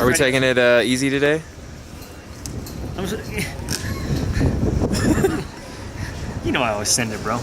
Are we taking it easy today? You know I always send it, bro.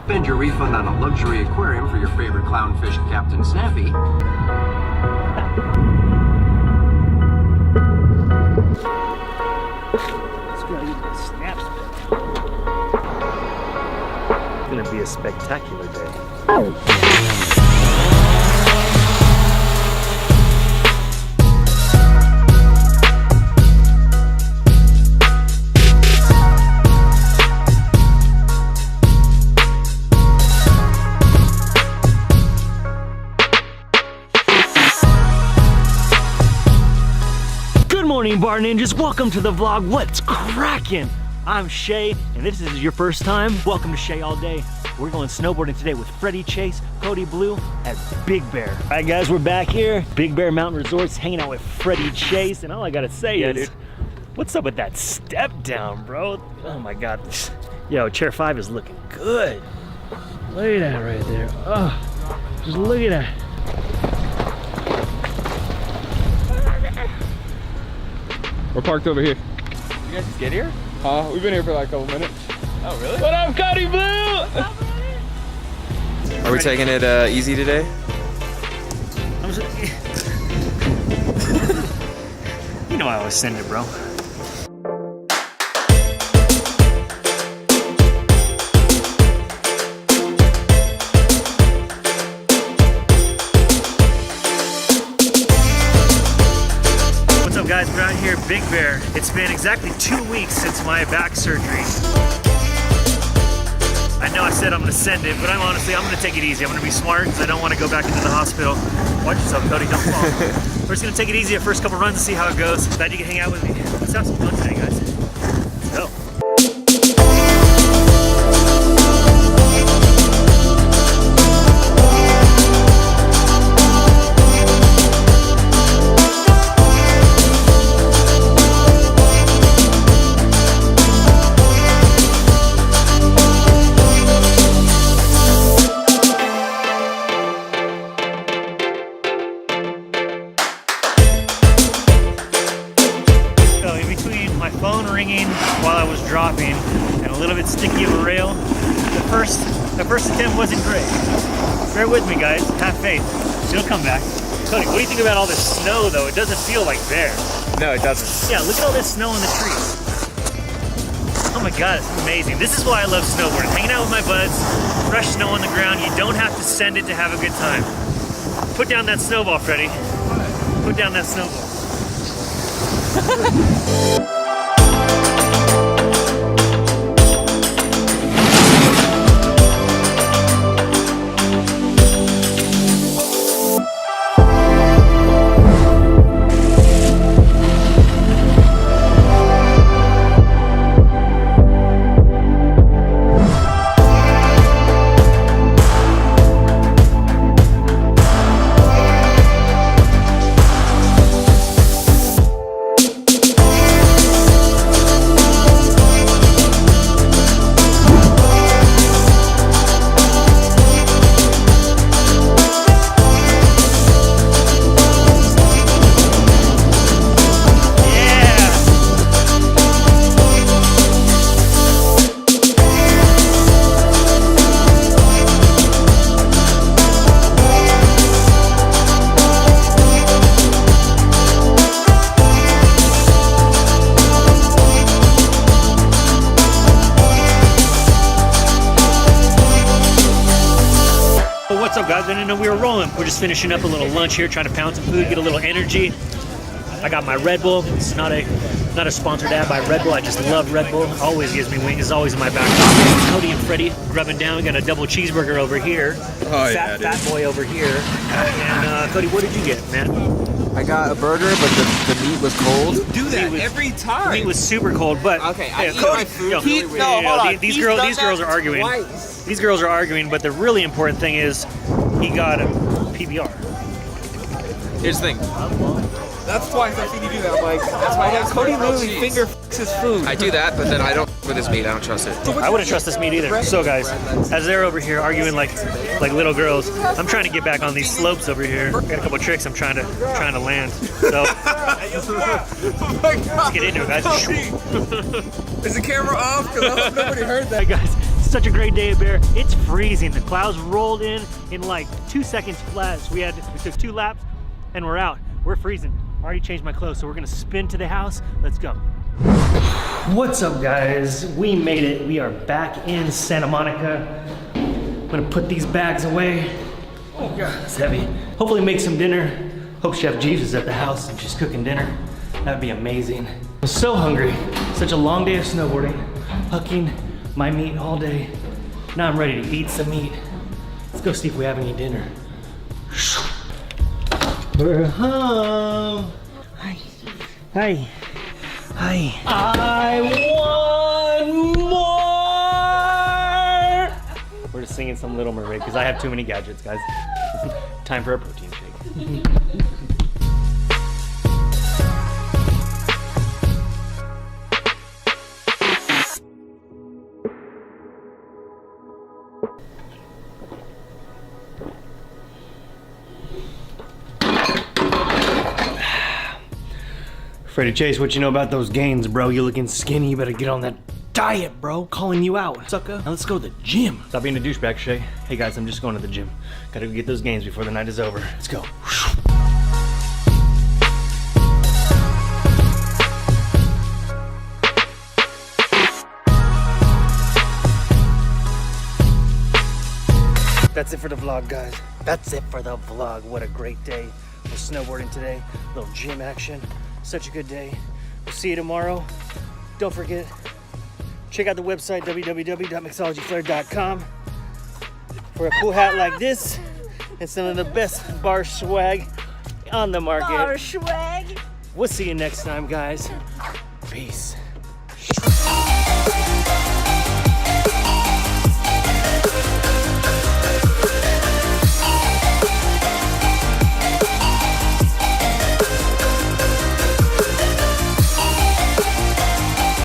Spend your refund on a luxury aquarium for your favorite clownfish, Captain Snappy. It's gonna be a spectacular day. Good morning, Bar Ninjas. Welcome to the vlog. What's cracking? I'm Shea, and this is your first time. Welcome to Shea All Day. We're going snowboarding today with Freddie Chase, Cody Blue at Big Bear. All right, guys, we're back here. Big Bear Mountain Resorts, hanging out with Freddie Chase, and all I gotta say is, what's up with that step down, bro? Oh my God. Yo, chair 5 is looking good. Look at that right there. Oh, just look at that. We're parked over here. You guys just get here? We've been here for like a couple minutes. Oh, really? What up, Cody Blue? Are we taking it easy today? You know I always send it, bro. What's up, guys? We're out here at Big Bear. It's been exactly 2 weeks since my back surgery. I know I said I'm gonna send it, but I'm gonna take it easy. I'm gonna be smart because I don't want to go back into the hospital. Watch yourself, Cody, don't fall. We're just gonna take it easy the first couple runs and see how it goes. Glad you can hang out with me. Let's have some fun today, guys. Let's go. While I was dropping and a little bit sticky of a rail, the first attempt wasn't great. Bear with me, guys. Have faith. It'll come back. Cody, what do you think about all this snow, though? It doesn't feel like there. No, it doesn't. Yeah, look at all this snow on the trees. Oh my God, it's amazing. This is why I love snowboarding. Hanging out with my buds, fresh snow on the ground. You don't have to send it to have a good time. Put down that snowball, Freddie. Put down that snowball. What's up, guys? I didn't know we were rolling. We're just finishing up a little lunch here, trying to pound some food, get a little energy. I got my Red Bull. It's not a sponsored ad by Red Bull. I just love Red Bull. Always gives me wings. It's always in my back pocket. Cody and Freddie grubbing down. We got a double cheeseburger over here. Oh, yeah, Fat boy over here. And Cody, what did you get, man? I got a burger, but the meat was cold. Do that every time. The meat was super cold, but Okay, I eat Cody, my food yo, really weird. No, hold on. These He's girls done are that arguing. twice. These girls are arguing, but the really important thing is he got a PBR. Here's the thing. That's twice I've seen you do that. I'm like, that's why Cody literally finger f***s his food. I do that, but then I don't for this meat. I don't trust it. I wouldn't trust this meat either. So guys, as they're over here arguing like little girls, I'm trying to get back on these slopes over here. Got a couple tricks I'm trying to land. So let's get into it, guys. Is the camera off? Because I hope nobody heard that. Hey guys, it's such a great day at Bear. It's freezing. The clouds rolled in like 2 seconds flat. So we took 2 laps and we're out. We're freezing. I already changed my clothes, so we're gonna spin to the house. Let's go. What's up, guys? We made it. We are back in Santa Monica. I'm gonna put these bags away. Oh God, it's heavy. Hopefully make some dinner. Hope Chef Jeeves is at the house and she's cooking dinner. That'd be amazing. I'm so hungry. Such a long day of snowboarding. Hucking my meat all day. Now I'm ready to eat some meat. Let's go see if we have any dinner. We're home. Hi. Hi. Hi. I want more. We're just singing some Little Mermaid because I have too many gadgets, guys. Time for a protein shake. Freddie Chase, what you know about those gains, bro? You looking skinny, you better get on that diet, bro. Calling you out, sucker. Now let's go to the gym. Stop being a douchebag, Shay. Hey guys, I'm just going to the gym. Gotta go get those gains before the night is over. Let's go. That's it for the vlog, guys. That's it for the vlog. What a great day. We're snowboarding today. A little gym action. Such a good day. We'll see you tomorrow. Don't forget, check out the website, www.mixologiflaired.com for a cool hat like this and some of the best bar swag on the market. Bar swag. We'll see you next time, guys. Peace.